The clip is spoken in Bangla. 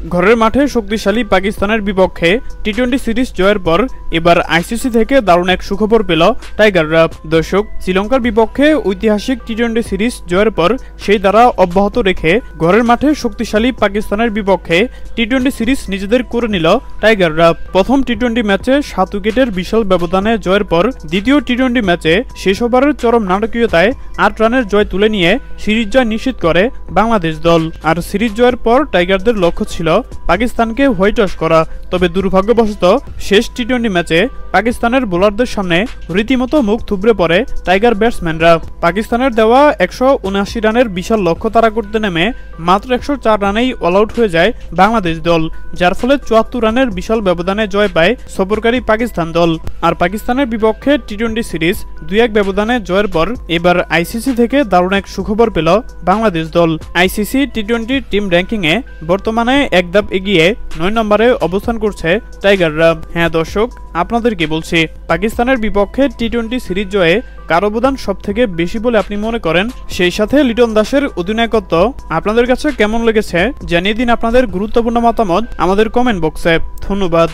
ঘরের মাঠে শক্তিশালী পাকিস্তানের বিপক্ষে টি-20 সিরিজ জয়ের পর এবার আইসিসি থেকে দারুণ এক সুখবর পেল টাইগাররা। দর্শক, শ্রীলঙ্কার বিপক্ষে ঐতিহাসিক টি-20 সিরিজ জয়ের পর সেই ধারা অব্যাহত রেখে ঘরের মাঠে শক্তিশালী পাকিস্তানের বিপক্ষে টি-20 সিরিজ নিজেদের করে নিল টাইগাররা। প্রথম টি-20 ম্যাচে 7 উইকেটের বিশাল ব্যবধানে জয়ের পর দ্বিতীয় টি-20 ম্যাচে শেষ ওভারের চরম নাটকীয়তায় 8 রানের জয় তুলে নিয়ে সিরিজ জয় নিশ্চিত করে বাংলাদেশ দল। আর সিরিজ জয়ের পর টাইগারদের লক্ষ্য ছিল পাকিস্তানকে হোয়াইট ওয়াশ করা। তবে দুর্ভাগ্যবশত শেষ টি-20 ম্যাচে পাকিস্তানের বোলারদের সামনে রীতিমতো মুখ থুবড়ে পড়ে টাইগার ব্যাটসম্যানরা। পাকিস্তানের দেওয়া 179 রানের বিশাল লক্ষ্য তাড়া করতে নেমে মাত্র 104 রানেই অল আউট হয়ে যায় বাংলাদেশ দল, যার ফলে 74 রানের বিশাল ব্যবধানে জয় পায় সফরকারী পাকিস্তান দল। আর পাকিস্তানের বিপক্ষে টি-20 সিরিজ 2-1 ব্যবধানে জয়ের পর এবার আইসিসি থেকে দারুণ এক সুখবর পেল বাংলাদেশ দল। আইসিসি টি-20 টিম র্যাঙ্কিংয়ে বর্তমানে এক ধাপ এগিয়ে 9 নম্বরে অবস্থান করছে টাইগাররা। হ্যাঁ দর্শক, আপনাদেরকে বলছি, পাকিস্তানের বিপক্ষে টি-20 সিরিজ জয়ে কার অবদান সবথেকে বেশি বলে আপনি মনে করেন? সেই সাথে লিটন দাসের অধিনায়কত্ব আপনাদের কাছে কেমন লেগেছে জানিয়ে দিন আপনাদের গুরুত্বপূর্ণ মতামত আমাদের কমেন্ট বক্সে। ধন্যবাদ।